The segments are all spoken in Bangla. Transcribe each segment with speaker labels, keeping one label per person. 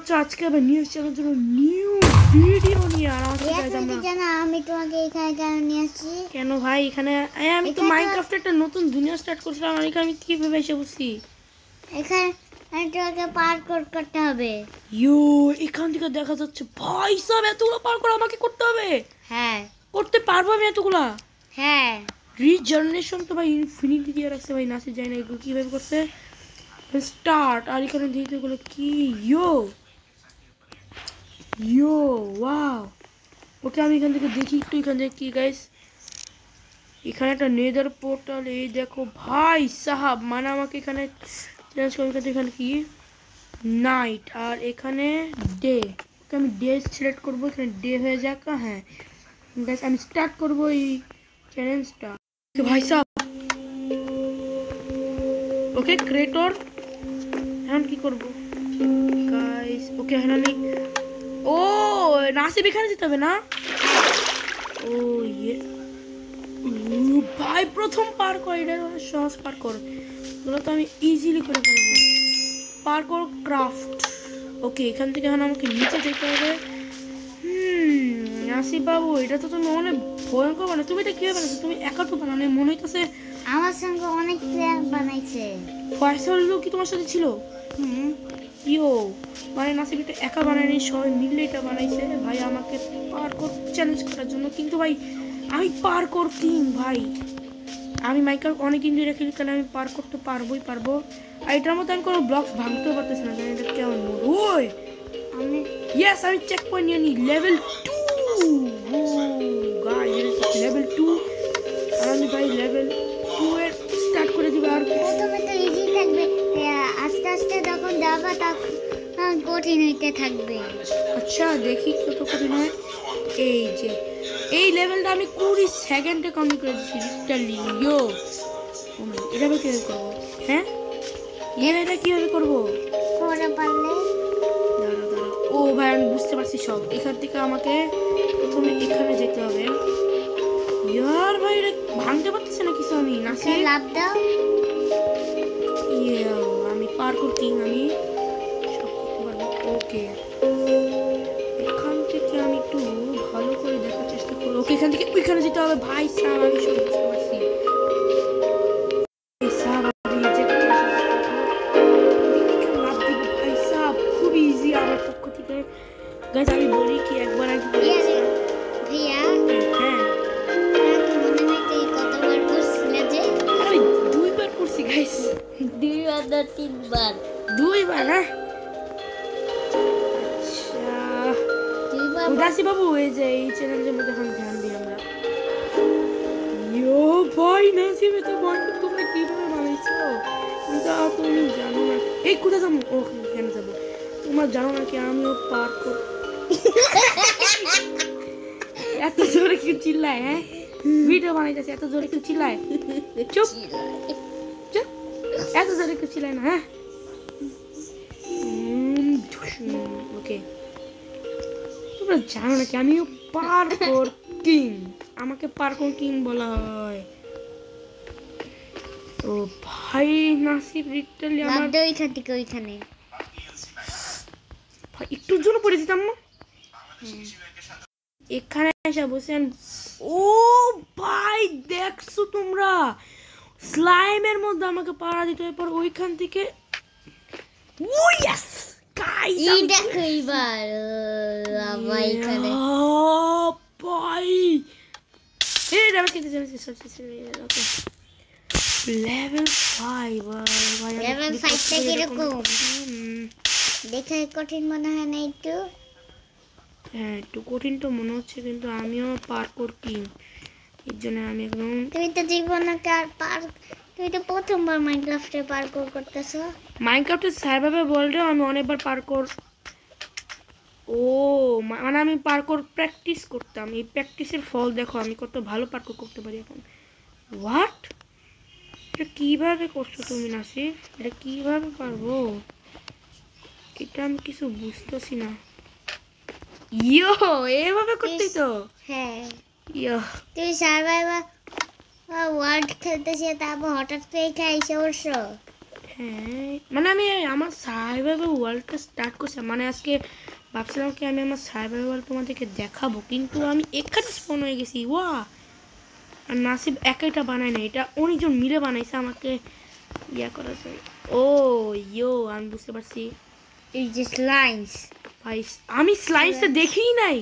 Speaker 1: বাচ্চা আজকে আবার নিউজ চ্যানেলের জন্য নিউ ভিডিও নিয়ে আর আজকে গাইস আমরা
Speaker 2: জানা আমি তোমাকে এখানে কেন নিয়ে আসছি
Speaker 1: কেন ভাই এখানে আমি তো মাইনক্রাফটে একটা নতুন দুনিয়া স্টার্ট করছিলাম আর এখানে আমি কিভাবে এসে বসছি
Speaker 2: এখানে তোমাকে পার্কোর করতে হবে
Speaker 1: ইয়ো এখান থেকে দেখা যাচ্ছে ভাই সব এতগুলো পার্কোর আমাকে করতে হবে
Speaker 2: হ্যাঁ
Speaker 1: করতে পারবো আমি এতগুলা
Speaker 2: হ্যাঁ
Speaker 1: রিজেনারেশন তো ভাই ইনফিনিটি দিয়ে রাখছে ভাই নাসি যায় না এগুলো কিভাবে করছে স্টার্ট আর এখানে দিতে এগুলো কি ইয়ো ইয়ো ওয়াও ওকে আমি এখান থেকে দেখি একটু এখান থেকে কি গাইস এখানে একটা নেদার পোর্টাল এই দেখো ভাই সাহাব মানে আমাকে এখানে চেঞ্জ করে এখানে কি নাইট আর এখানে ডে ওকে আমি ডে সিলেক্ট করবো এখানে ডে হয়ে যাক হ্যাঁ গাইস আমি স্টার্ট করবো এই চ্যালেঞ্জটা ভাই সাহাব ওকে ক্রিয়েটর এখন কি করবো গাইস ওকে এখন আমি ও নাসিব এখানে যেতে হবে না ও ইয়ে ভাই প্রথম পার কর এটা সহজ পার কর এগুলো তো আমি ইজিলি করে ফেলবো পার কর ক্রাফট ওকে এখান থেকে এখন আমাকে নিচে যেতে হবে নাসিব বাবু এটা তো তুমি অনেক ভয়ঙ্কর বানাও তুমি এটা কিভাবে বানাচ্ছো তুমি একা তো বানাও না মনে হইতেছে
Speaker 2: আমার সঙ্গে অনেক প্লেয়ার বানাইছে
Speaker 1: ফয়সাল লোক কি তোমার সাথে ছিল ইয়ো মানে নাসিব এটা একা বানায়নি সবাই মিলে এটা বানাইছে ভাই আমাকে পার্কোর চ্যালেঞ্জ করার জন্য কিন্তু ভাই আমি পার্কোর কিং ভাই আমি মাইক্রাফট অনেক দিন ধরে খেলি তাহলে আমি পার করতে পারবো আর এটার মধ্যে আমি কোনো ব্লকস ভাঙতেও পারতেছি না জানি এটা কেমন মোড ওই আমি ইয়েস আমি চেক পয়েন্ট নিয়ে নিই লেভেল 2 গাইস লেভেল 2 আর আমি ভাই লেভেল 2 এর স্টার্ট করে দিব আর
Speaker 2: প্রথমে তো ইজি থাকবে আস্তে আস্তে যখন যাবা তখন কঠিন হইতে থাকবে
Speaker 1: আচ্ছা দেখি কত কঠিন হয় এই যে এই লেভেলটা আমি 20 সেকেন্ডে কমপ্লিট করে দিয়েছি লিটারলি ইয়ো এটা আমি কিভাবে করবো হ্যাঁ এটা কিভাবে করবো
Speaker 2: করে পারলে
Speaker 1: দাঁড়া ও ভাই আমি বুঝতে পারছি সব এখান থেকে আমাকে প্রথমে এখানে যেতে হবে ইয়ার ভাই এটা ভাঙতে পারতেছে না কিছু আমি নাসি
Speaker 2: লাভ দাও
Speaker 1: ইয়া আমি পার করতে আমি সব করতে পারবো ওকে এখান থেকে আমি একটু ভালো করে দেখার চেষ্টা করবো ওকে এখান থেকে ওইখানে যেতে হবে ভাই সাহেব আমি সব বুঝতে পারছি খুব ইজি আমার পক্ষ থেকে গাইস আমি বলি কি একবার
Speaker 2: ভাইয়া
Speaker 1: হ্যাঁ
Speaker 2: মনে নাই তুই কতবার করছিলে যে
Speaker 1: আমি 2 বার করছি গাইস
Speaker 2: 3বার
Speaker 1: 2 বার হ্যাঁ উদাসী বাবু এই যে এই চ্যানেলের মধ্যে এখন ধ্যান দিই আমরা ইয়ো ভাই নাসিব তো বন্ধু তোমরা কিভাবে বানাইছো কিন্তু তুমি জানো না এই কোথায় যাবো ও এখানে যাবো তোমরা জানো না কি আমিও পার কর এত জোরে কি চিল্লায় হ্যাঁ ভিডিও বানাইতেছে এত জোরে কি চিল্লায় চুপ চুপ এত জোরে কি চিল্লায় না হ্যাঁ ওকে তোমরা জানো নাকি আমিও পার্কোর কিং আমাকে পার্কোর কিং বলা হয় ও ভাই নাসিব লিটারলি আমার
Speaker 2: ওইখান থেকে ওইখানে
Speaker 1: ভাই একটু জোরে পড়ে যেতাম না এখানে এসে বসেন ও ভাই দেখছো তোমরা স্লাইমের মধ্যে আমাকে পাড়া দিতে হয় পর ওইখান থেকে ও ইয়েস গাইস
Speaker 2: এই দেখো এইবার ভাই এখানে
Speaker 1: ভাই এই লেভেল কিনতে যাচ্ছি ওকে লেভেল 5 ভাই
Speaker 2: লেভেল 5 টা কিরকম দেখে কঠিন মনে হয় না একটু
Speaker 1: হ্যাঁ একটু কঠিন তো মনে হচ্ছে কিন্তু আমিও পার্কোর কিং এর জন্য আমি একদম
Speaker 2: তুমি তো জীবনে তুমি তো প্রথমবার মাইনক্রাফটে পার্কোর করতেছো
Speaker 1: মাইনক্রাফটের সার্ভাইভাল ওয়ার্ল্ডে আমি অনেকবার পার্কোর ও মানে আমি পার্কোর প্র্যাকটিস করতাম এই প্র্যাকটিসের ফল দেখো আমি কত ভালো পার্কোর করতে পারি এখন হোয়াট এটা কিভাবে করছো তুমি নাসিব এটা কিভাবে পারবো এটা আমি কিছু বুঝতেছি না ইয়ো এভাবে করতেই তো
Speaker 2: হ্যাঁ
Speaker 1: ইয়ো
Speaker 2: তুমি সার্ভাইভাল ওয়ার্ল্ড খেলতেছি তারপর হঠাৎ করে এখানে এসে বসছো
Speaker 1: হ্যাঁ মানে আমি আমার সার্ভাইভাল ওয়ার্ল্ডটা স্টার্ট করছি, মানে আজকে ভাবছিলাম কি আমি আমার সার্ভাইভাল ওয়ার্ল্ড তোমাদেরকে দেখাবো, কিন্তু আমি এখানে স্পন হয়ে গেছি। ওয়া, আর নাসিব একাইটা বানায় না, এটা অনেকজন মিলে বানাইছে, আমাকে ইয়া করা যায়। ও ইয়ো, আমি বুঝতে পারছি।
Speaker 2: এই যে স্লাইস,
Speaker 1: ভাই আমি স্লাইসটা দেখিই নাই,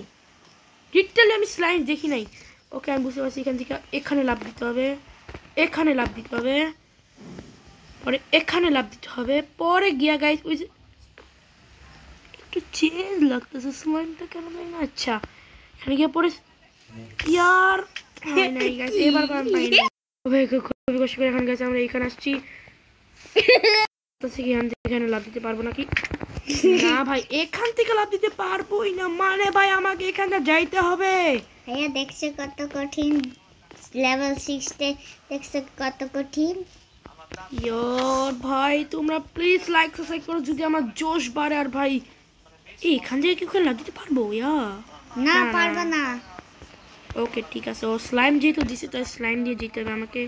Speaker 1: লিটারালি আমি স্লাইস দেখি নাই। ওকে আমি বুঝতে পারছি, এখান থেকে এখানে লাভ দিতে হবে, এখানে লাভ দিতে হবে, পরে এখানে লাভ দিতে হবে, পরে গিয়া গাইস ওই যে একটু চেঞ্জ লাগতেছে স্লাইমটা কেন জানি না। আচ্ছা এখানে গিয়ে পরে ইয়ার হয় নাই গাইস, এবার আমি পাই না। খুবই কষ্ট করে এখন গেছে, আমরা এখানে আসছি, এখানে লাভ দিতে পারবো নাকি? না ভাই এখান থেকে লাভ দিতে পারবোই না, মানে ভাই আমাকে এখানে যাইতে হবে।
Speaker 2: ভাইয়া দেখছো কত কঠিন, লেভেল 6 তে দেখছো কত কঠিন।
Speaker 1: ইয়ার ভাই তোমরা প্লিজ লাইক সাবস্ক্রাইব করো যদি আমার জোশ বাড়ে। আর ভাই এখান থেকে কি করে লাভ দিতে পারবো? ইয়া
Speaker 2: না পারবে না।
Speaker 1: ওকে ঠিক আছে, ও স্লাইম যেহেতু দিছে তাই স্লাইম দিয়ে যেতে হবে আমাকে।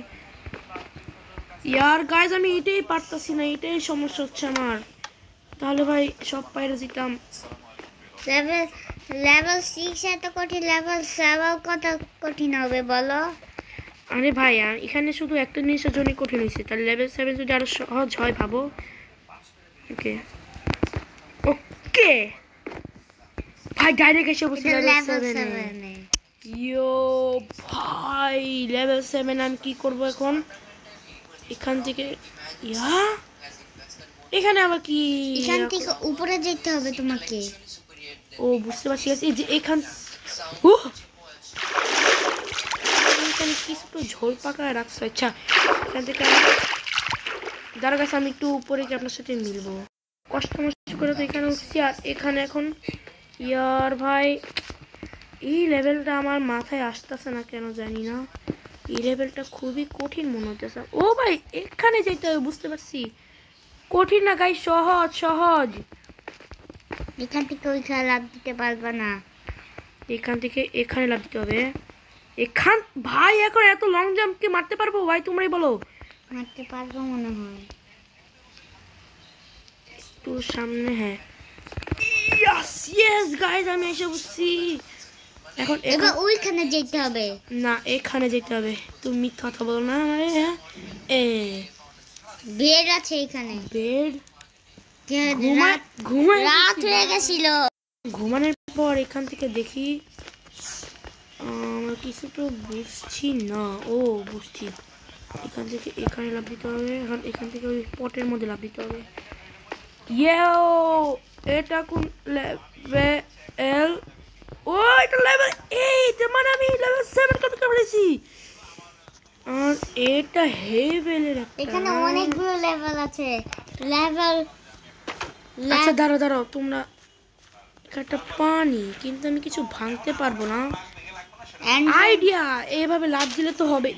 Speaker 1: ইয়ার গাইজ আমি এটাই পারতাছি না, এটাই সমস্যা হচ্ছে আমার। তাহলে ভাই সব পাইরে যেতাম।
Speaker 2: লেভেল 6 এত কঠিন, লেভেল 7 কত কঠিন হবে বলো?
Speaker 1: আরে ভাই এখানে শুধু একটা জিনিসের জন্য কঠিন হয়েছে, তাহলে লেভেল 7 যদি আরো সহজ হয় ভাবো। ওকে ওকে ভাই ডাইরেক্ট এসে বসে লেভেল 7 এ। ইয়ো ভাই লেভেল 7 আমি কি করব এখন? এখান থেকে ইয়া এখানে আবার কি?
Speaker 2: এখান থেকে উপরে যেতে হবে তোমাকে।
Speaker 1: ও বুঝতে পারছি, এই যে এখান এখানে কিছু তো ঝোল পাকায় রাখছো। আচ্ছা এখান থেকে দাঁড়া গেছে, আমি একটু উপরে গিয়ে আপনার সাথে মিলবো। কষ্ট মষ্ট করে তো এখানে উঠছি, আর এখানে এখন ইয়ার ভাই এই লেভেলটা আমার মাথায় আসতেছে না কেন জানি না, এই লেভেলটা খুবই কঠিন মনে হতেছে। ও ভাই এখানে যেতে হবে, বুঝতে পারছি কঠিন না গাই, সহজ সহজ।
Speaker 2: এখান থেকে ওইখানে লাভ দিতে পারবে না,
Speaker 1: এখান থেকে এখানে লাভ দিতে হবে। এখান ভাই এখন এত লং জাম্প কি মারতে পারবো ভাই? তোমরাই বলো।
Speaker 2: মারতে পারবো মনে হয়
Speaker 1: একটু সামনে। হ্যাঁ ইয়েস ইয়েস গাইস আমি এসে বসছি। এখন
Speaker 2: এবার ওইখানে যেতে হবে
Speaker 1: না, এখানে যেতে হবে। তুমি মিথ্যা কথা বলো না মানে। এ
Speaker 2: বেড আছে এখানে,
Speaker 1: বেড
Speaker 2: রাত হয়ে গেছিল।
Speaker 1: ঘুমানোর পর এখান থেকে দেখি আমার কিছু তো বুঝছি না। ও বুঝছি, এখান থেকে এখানে লাভ দিতে হবে, এখন এখান থেকে ওই পটের মধ্যে লাভ দিতে হবে। ইয়েও এটা কোন লেভেল? ও এটা লেভেল 8, মানে আমি লেভেল 7 কত করেছি। আর এটা হেভেলের একটা,
Speaker 2: এখানে অনেকগুলো লেভেল আছে। লেভেল
Speaker 1: আচ্ছা দাঁড়াও দাঁড়াও তোমরা, একটা পানি কিন্তু আমি কিছু ভাঙতে পারবো না। আইডিয়া, এইভাবে লাভ দিলে তো হবে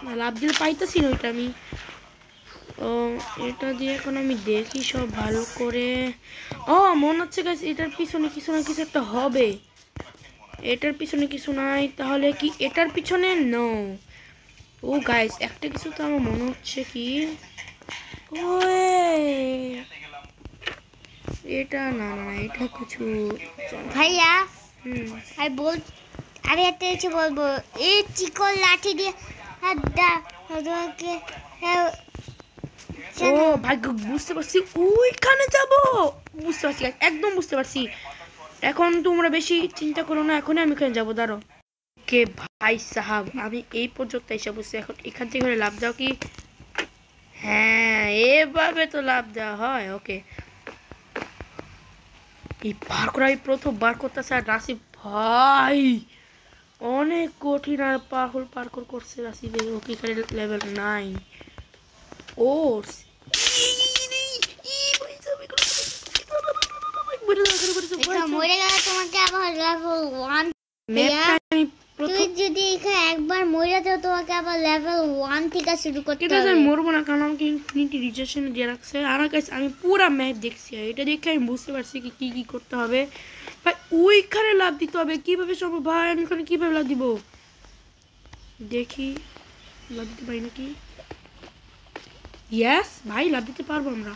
Speaker 1: না, লাভ দিলে পাইতেছি না ওইটা আমি। ও এটা দিয়ে এখন আমি দেখি সব ভালো করে। ও মনে হচ্ছে গাইস এটার পিছনে কিছু না কিছু একটা হবে। এটার পিছনে কিছু নাই, তাহলে কি এটার পিছনে? নো। ও গাইস একটা কিছু তো আমার মনে হচ্ছে কি, এটা না না এটা কিছু
Speaker 2: ভাইয়া আমি বল, আমি একটা কিছু বলবো। এই চিকন লাঠি দিয়ে তোমাকে
Speaker 1: ও ভাগ্য, বুঝতে পারছি ওইখানে যাব, বুঝতে পারছি একদম বুঝতে পারছি। এখন তোমরা বেশি চিন্তা করো না, এখনই আমি এখানে যাবো, দাঁড়ো। কে ভাই সাহাব আমি এই পর্যন্ত এসে বসছি, এখন এখান থেকে লাভ দাও কি? হ্যাঁ এভাবে তো লাভ দেওয়া হয়। ওকে এই পার করা আমি প্রথমবার করতেছে, আর রাসিব ভাই অনেক কঠিন আর পার্কুর করছে রাসিব। ওকে এখানে লেভেল 9। ও
Speaker 2: মরে গেলে তোমাকে আবার লেভেল 1, তুমি যদি এখানে একবার মরে যাও তোমাকে আবার লেভেল 1 থেকে শুরু করতে হবে।
Speaker 1: আমি মরবো না কারণ আমাকে ইনফিনিটি রিজেকশন দিয়ে রাখছে। আর গাইস আমি পুরো ম্যাপ দেখছি, এটা দেখে আমি বুঝতে পারছি কি কি করতে হবে। ভাই ওইখানে লাভ দিতে হবে, কিভাবে সম্ভব ভাই? আমি ওখানে কিভাবে লাভ দিব? দেখি লাভ দিতে পারি নাকি। ইয়েস ভাই, লাভ দিতে পারবো আমরা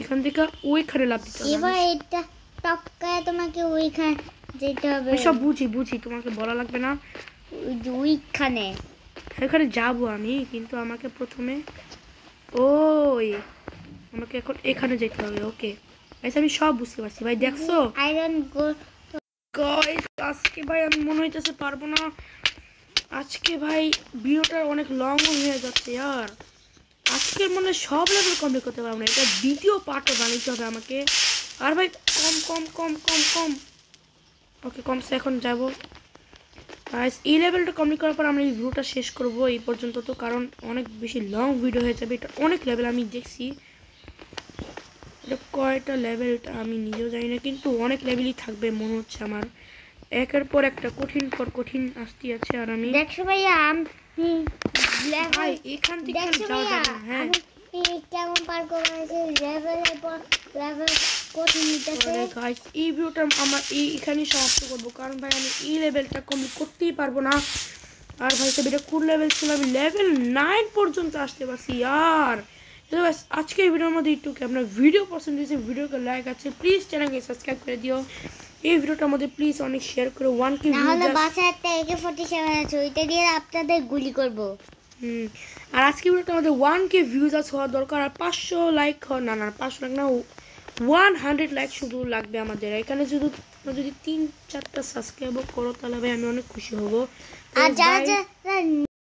Speaker 1: এখান থেকে ওইখানে লাভ দিতে হবে।
Speaker 2: এবার এটা টপকায় তোমাকে ওইখানে যেতে হবে।
Speaker 1: আমি সব বুঝি, তোমাকে বলা লাগবে না।
Speaker 2: ওইখানে
Speaker 1: এখানে যাবো আমি, কিন্তু আমাকে প্রথমে আমাকে এখন এখানে যেতে হবে। ওকে আমি সব বুঝতে পারছি ভাই, দেখছো
Speaker 2: আয়রন
Speaker 1: গাইস আজকে ভাই আমি মনে হইতেছে পারবো না আজকে ভাই, ভিডিওটা অনেক লং হয়ে যাচ্ছে আর আজকের মনে সব লেভেল কমপ্লিট করতে পারবো না, এটা দ্বিতীয় পার্টও বানাইতে হবে আমাকে। আর ভাই কম ওকে কমসে এখন যাবো এই লেভেলটা কমপ্লিট করার পর আমরা এই ভিডিওটা শেষ করবো এই পর্যন্ত, তো কারণ অনেক বেশি লং ভিডিও হয়ে যাবে। এটা অনেক লেভেল আমি দেখছি, এটা কয়টা লেভেল এটা আমি নিজেও জানি না, কিন্তু অনেক লেভেলই থাকবে মনে হচ্ছে আমার। একের পর একটা কঠিন পর কঠিন আসতে আছে। আর আমি
Speaker 2: দেখছো ভাইয়া আমি
Speaker 1: ভাই এখান থেকে যাওয়া যাবে না। হ্যাঁ
Speaker 2: কেমন পার করেছে লেভেলের পর লেভেল কঠিন নিতেছে।
Speaker 1: গাইস এই ভিডিওটা আমরা এখানেই সমাপ্ত করবো, কারণ ভাই আমি এই লেভেলটা কমপ্লিট করতেই পারবো না। আর ভাই সব এটা কোন লেভেল ছিল, আমি লেভেল 9 পর্যন্ত আসতে পারছি। আর আজকের ভিডিওর মধ্যে একটুকে আপনার ভিডিও পছন্দ হয়েছে, ভিডিওকে লাইক আছে প্লিজ চ্যানেলকে সাবস্ক্রাইব করে দিও। এই ভিডিওটার মধ্যে প্লিজ অনেক শেয়ার করে 1K
Speaker 2: না হলে বাসায় একটা AK-47 আছে, ওইটা দিয়ে আপনাদের গুলি করব।
Speaker 1: আর আজকে ভিডিওটা আমাদের 1K ভিউজ আছে হওয়া দরকার, আর 500 লাইক না 500 লাইক না 100 লাইক শুধু লাগবে আমাদের এখানে। যদি 3-4টা সাবস্ক্রাইব করো তাহলে ভাই আমি অনেক খুশি হব।
Speaker 2: আর যারা